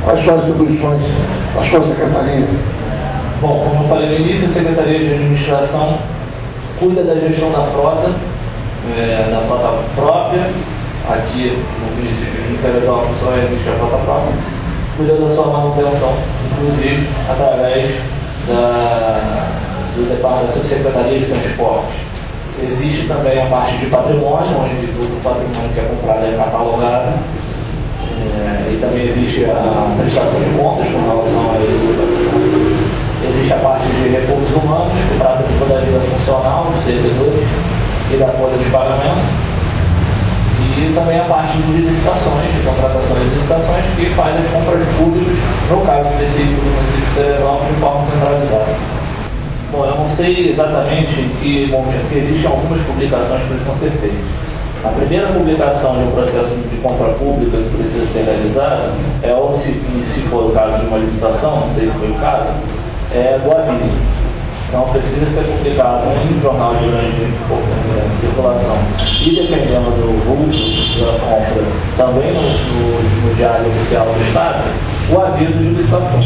Quais são as atribuições da sua secretaria? Bom, como eu falei no início, a Secretaria de Administração cuida da gestão da frota própria. Aqui no município de Teresópolis só existe a frota própria. Cuida da sua manutenção, inclusive através do departamento da Secretaria de Transportes. Existe também a parte de patrimônio, onde todo o patrimônio que é comprado é catalogado. E também existe a prestação de contas com relação a esse patrimônio. Existe a parte de recursos humanos, que trata de toda a vida funcional dos servidores e da folha de pagamento. E também a parte de licitações, de contratações e licitações, que faz as compras públicas, no caso específico do município de Teresópolis, de forma centralizada. Bom, eu não sei exatamente em que momento, porque existem algumas publicações que precisam ser feitas. A primeira publicação de um processo de compra pública que precisa ser realizada se for o caso de uma licitação, não sei se foi o caso, é do aviso. Então precisa ser publicado em jornal de grande circulação e, dependendo do vulto da compra, também no Diário Oficial do Estado, o aviso de licitação.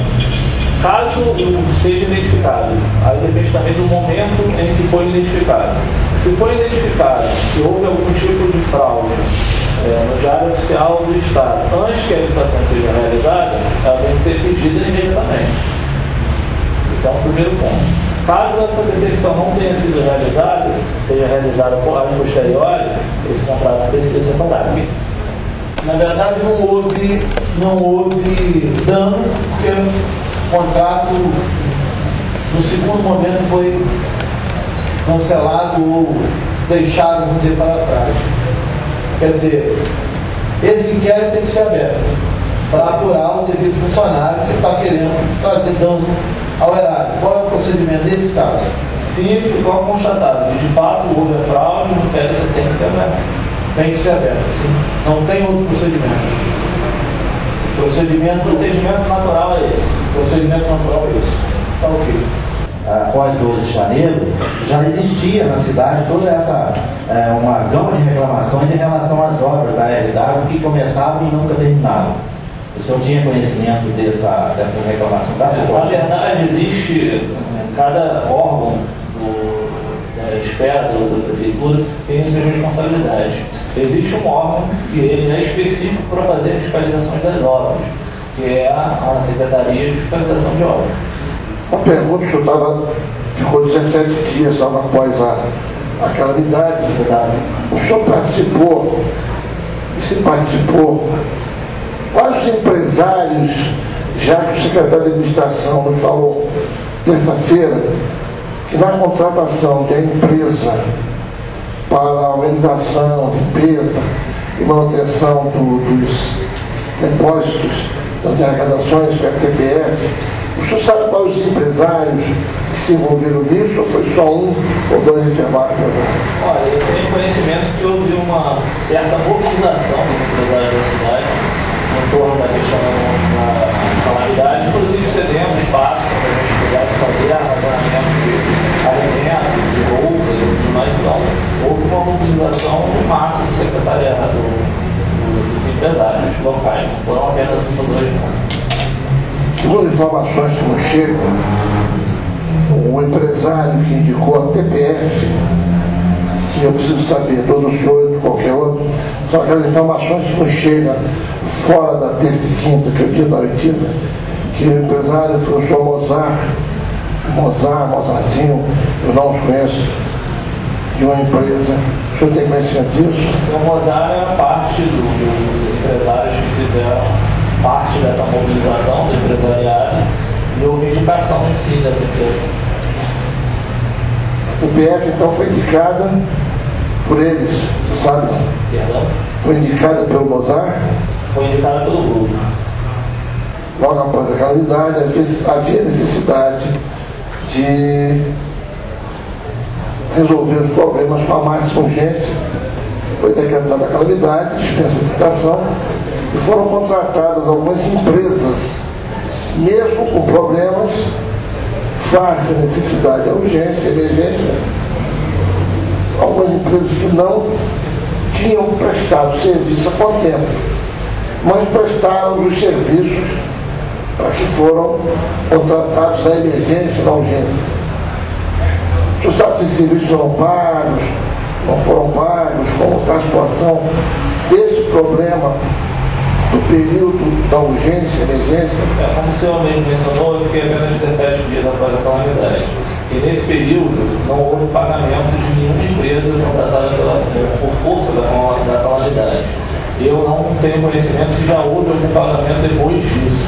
Caso seja identificado, aí depende também do momento em que foi identificado. Se for identificado que houve algum tipo de fraude no Diário Oficial do Estado, antes que a licitação seja realizada, ela tem que ser pedida imediatamente. Esse é o primeiro ponto. Caso essa detecção não tenha sido realizada, seja realizada por posteriori, esse contrato precisa ser pagado. Na verdade, não houve dano, porque o contrato, no segundo momento, foi cancelado ou deixado, vamos dizer, para trás. Quer dizer, esse inquérito tem que ser aberto para apurar o devido funcionário que está querendo trazer dano ao erário. Qual é o procedimento nesse caso? Se ficou constatado que de fato houve a fraude, o inquérito tem que ser aberto. Tem que ser aberto, sim. Não tem outro procedimento. O procedimento natural é esse. O procedimento natural é esse. Está ok. Após 12 de janeiro, já existia na cidade toda essa uma gama de reclamações em relação às obras da RW que começavam e nunca terminavam. O senhor tinha conhecimento dessa reclamação? Na verdade, existe cada órgão da esfera da prefeitura tem as suas responsabilidades. Existe um órgão que ele é específico para fazer a fiscalização das obras, que é a Secretaria de Fiscalização de Obras. Uma pergunta, o senhor ficou 17 dias após a calamidade. Exato. O senhor participou, e se participou, quais os empresários, já que o secretário de administração nos falou terça-feira, que na contratação da empresa para a organização, limpeza e manutenção dos depósitos das arrecadações, que é a TPF, o senhor sabe quais os empresários que se envolveram nisso, ou foi só um ou dois enfermados? Olha, eu tenho conhecimento que houve uma certa mobilização dos empresários da cidade em torno da questão da calamidade, inclusive cedemos espaço para a gente pudesse fazer armazenamento de alimentos, de roupas e tudo mais. Então, houve uma mobilização em massa do secretariado dos empresários locais, não foram apenas um ou dois. Segundo informações que nos chegam, o empresário que indicou a TPF, que eu preciso saber, todo o senhor e de qualquer outro, são aquelas informações que nos chegam fora da terça e quinta, que é o dia da oitiva, que o empresário foi o senhor Mozarzinho, eu não os conheço, de uma empresa. O senhor tem conhecimento disso? O Mozart é parte dos empresários que fizeram parte dessa mobilização do empresariado e houve indicação em si dessa empresa. A TPF então foi indicada por eles, você sabe? Perdão? Foi indicada pelo Mozart? Foi indicada pelo grupo. Logo após a calamidade, havia necessidade de resolver os problemas com a máxima urgência. Foi decretada a calamidade, dispensa de licitação, e foram contratadas algumas empresas, mesmo com problemas, face à necessidade, à urgência, à emergência, algumas empresas que não tinham prestado serviço há quanto tempo, mas prestaram os serviços para que foram contratados na emergência e na urgência. Os estados de serviço foram pagos, não foram pagos, como está a situação desse problema do período da urgência, emergência. Como o senhor mesmo mencionou, eu fiquei apenas 17 dias após a calamidade. E nesse período não houve pagamento de nenhuma empresa contratada por força da calamidade. Eu não tenho conhecimento se já houve algum pagamento depois disso.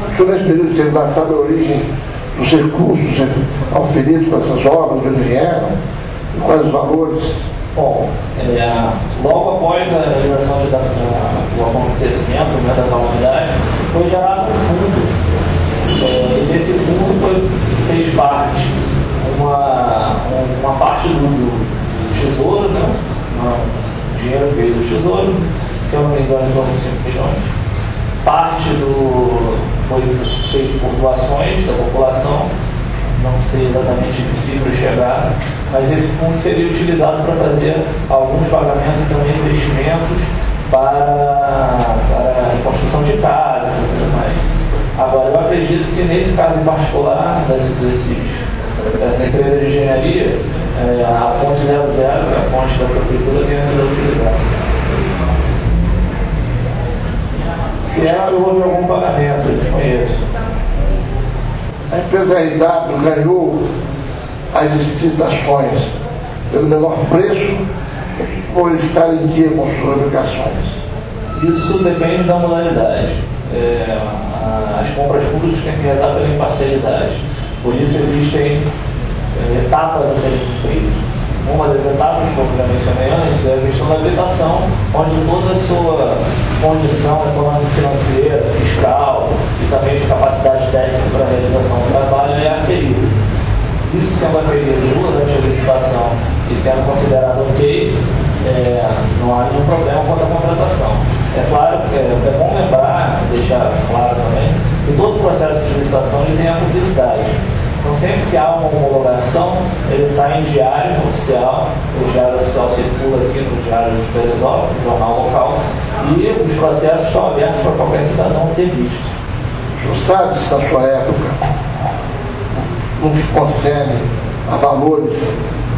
O senhor, nesse período, teve lá, sabe a origem dos recursos auferidos para essas obras, de onde vieram, e quais os valores? Bom, logo após a realização do acontecimento, da calamidade, foi gerado um fundo. E desse fundo fez parte uma parte do tesouro, né? Dinheiro que veio do tesouro, se eu não me engano, foram 5 milhões. Parte foi feito por doações da população, não sei exatamente que cifra chegar, mas esse fundo seria utilizado para fazer alguns pagamentos e também investimentos para a construção de casas e tudo mais. Agora, eu acredito que nesse caso em particular, dessa empresa de engenharia, a fonte 00, a fonte da prefeitura, tenha sido utilizada. Se houve algum pagamento, eu desconheço. A empresa RW ganhou as licitações pelo menor preço por estar em dia com suas obrigações? Isso depende da modalidade. As compras públicas têm que rezar pela imparcialidade. Por isso existem etapas a serem cumpridas. Uma das etapas, como já mencionei antes, é a questão da habilitação, onde toda a sua condição econômico-financeira, fiscal e também de capacidade técnica para a realização do trabalho é aferida. Isso sendo aferido durante a licitação e sendo considerado ok, não há nenhum problema quanto à contratação. É claro, é bom lembrar, deixar claro também, que todo o processo de licitação ele tem a publicidade. Então, sempre que há uma homologação, ele sai em diário oficial, o diário oficial circula aqui no Diário de Teresópolis, no jornal local, e os processos estão abertos para qualquer cidadão ter visto. O senhor sabe se na sua época não se concerne a valores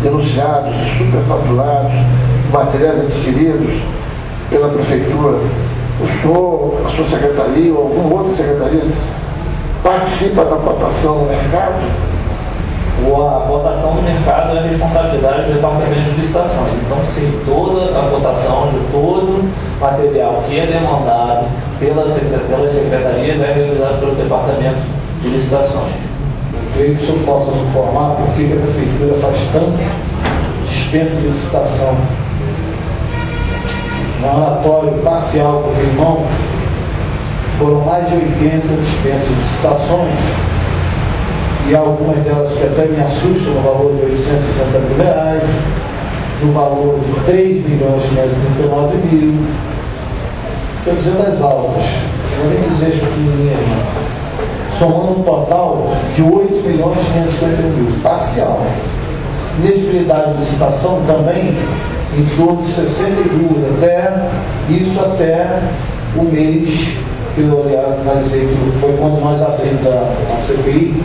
denunciados de superfaturados, de materiais adquiridos pela prefeitura? O senhor, a sua secretaria ou alguma outra secretaria participa da cotação no mercado? A cotação do mercado é a responsabilidade do departamento de licitações. Então, sim, toda a cotação de todo material que é demandado pelas secretarias é realizado pelo departamento de licitações. Eu creio que o senhor possa me informar por que a prefeitura faz tanta dispensa de licitação. No relatório parcial por irmãos, foram mais de 80 dispensas de licitações, e algumas delas que até me assustam, no valor de R$860 mil, no valor de R$3.539.000. Estou dizendo as altas, não vou nem dizer as pequenininhas, somando um total de R$8.551.000, parcial. Inelegibilidade de licitação também em torno de 62, até o mês que eu analisei, que foi quando nós abrimos a CPI,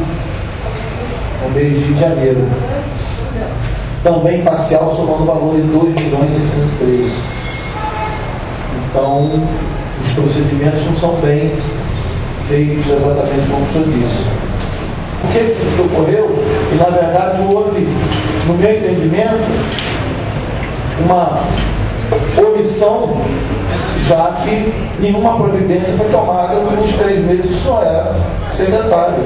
no mês de janeiro. Também parcial, somando o valor de R$2.603.000. Então, os procedimentos não são bem feitos exatamente como o senhor disse. O que isso ocorreu? E, na verdade, houve, no meu entendimento, uma omissão, já que nenhuma providência foi tomada nos 3 meses que o senhor era secretário.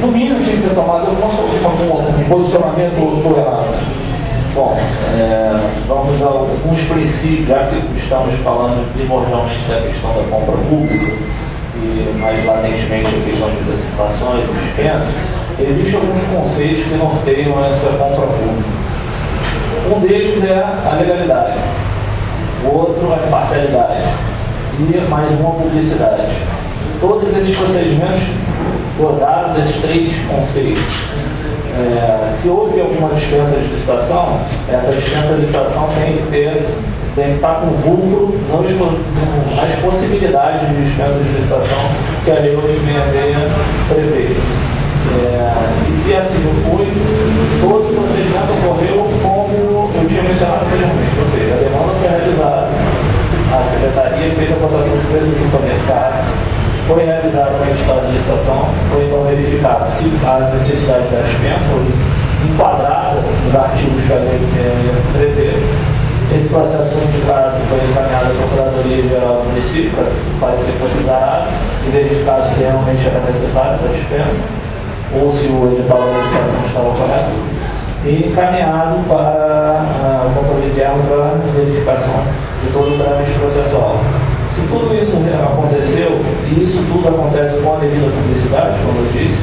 No mínimo tinha que ter tomado algum posicionamento ou errado. Bom, vamos a alguns princípios, já que estamos falando primordialmente da questão da compra pública e mais latentemente a questão de licitações e dispensas. Existem alguns conceitos que norteiam essa compra pública. Um deles é a legalidade, o outro é a imparcialidade e mais uma publicidade. Todos esses procedimentos gozaram desses 3 conceitos. Se houve alguma dispensa de licitação, essa dispensa de licitação tem que estar com vulgo nas possibilidades de dispensa de licitação que a Lei 866 prevê. E se assim não foi, todo o procedimento ocorreu como eu tinha mencionado anteriormente, ou seja, a demanda foi realizada, a Secretaria fez a votação do preço junto ao mercado, foi realizada uma edital de licitação, foi então verificado se a necessidade da dispensa foi enquadrada nos artigos que a lei prevê. Esse processo foi indicado, foi encaminhado à Procuradoria-Geral do município para que o parecer fosse examinado e verificado se realmente era necessária essa dispensa ou se o edital da licitação estava correto, e encaminhado para o controle interno para verificação de todo o trâmite processual. Se tudo isso aconteceu, e isso tudo acontece com a devida publicidade, como eu disse,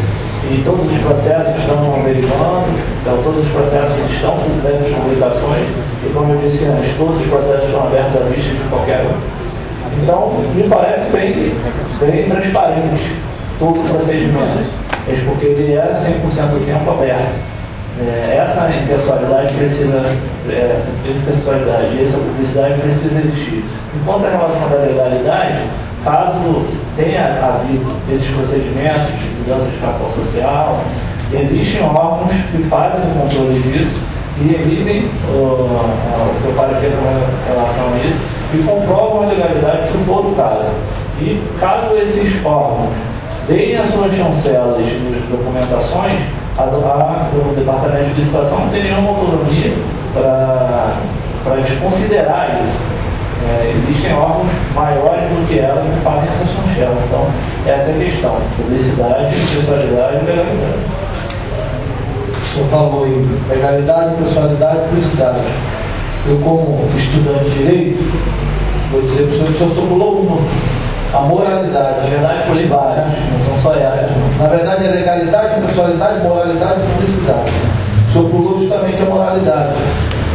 e todos os processos estão derivando, então todos os processos estão com diversas publicações, e como eu disse antes, todos os processos estão abertos à vista de qualquer um. Então, me parece bem transparente todo o procedimento, porque ele é 100% do tempo aberto. Essa impessoalidade precisa, essa publicidade precisa existir. Enquanto a relação da legalidade, caso tenha havido esses procedimentos de mudança de capital social, existem órgãos que fazem o controle disso e emitem o seu parecer com relação a isso e comprovam a legalidade se for o caso. E caso esses órgãos deem as suas chancelas nas documentações, o Departamento de Licitação não tem nenhuma autonomia para desconsiderar isso. Existem órgãos maiores do que ela que fazem essa chancela. Então, essa é a questão: publicidade, pessoalidade e legalidade. O senhor falou em legalidade, pessoalidade e publicidade. Eu, como estudante de direito, vou dizer para o senhor só pulou uma. A moralidade. Na verdade, pulei várias, não são só essas. Na verdade, é legalidade, pessoalidade, moralidade e publicidade. O senhor pulou justamente a moralidade.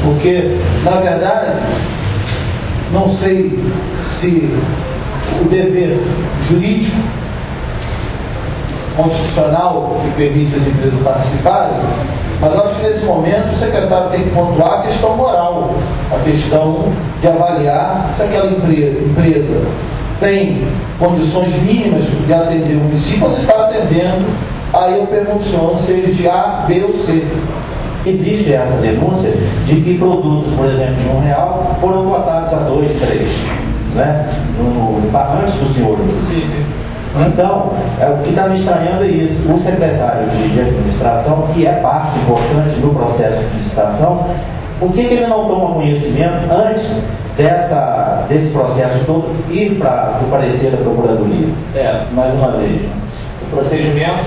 Porque, na verdade, não sei se o dever jurídico, constitucional, que permite as empresas participarem, mas acho que nesse momento o secretário tem que pontuar a questão moral, a questão de avaliar se aquela empresa tem condições mínimas de atender o município ou se está atendendo. Aí eu pergunto ao senhor se ele de A, B ou C. Existe essa denúncia de que produtos, por exemplo, de R$1 foram botados a 2, 3, né? Antes do senhor. Sim, sim. Então, o que está me estranhando é isso. O secretário de administração, que é parte importante do processo de licitação, por que ele não toma conhecimento antes desse processo todo ir para o parecer da Procuradoria? Mais uma vez, o procedimento,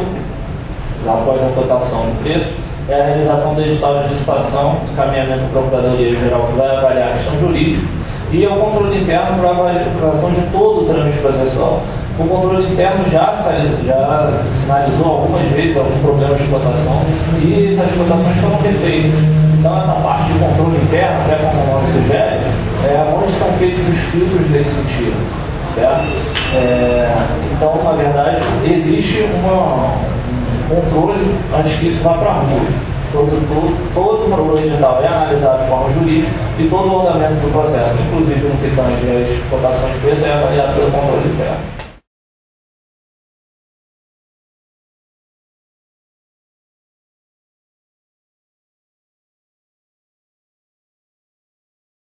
após a cotação do preço, é a realização do edital de licitação, encaminhamento à Procuradoria-Geral, que vai avaliar a questão jurídica, e ao controle interno para a avaliação de todo o trâmite processual. O controle interno já sinalizou algumas vezes algum problema de cotação e essas cotações foram refeitas. Então, essa parte de controle interno, até como o nome sugere, onde são feitos os filtros nesse sentido, certo? Então, na verdade, existe um controle antes que isso vá para a rua. Todo o edital é analisado de forma jurídica e todo o andamento do processo, inclusive no que tange as cotações de preço, é avaliado pelo controle interno.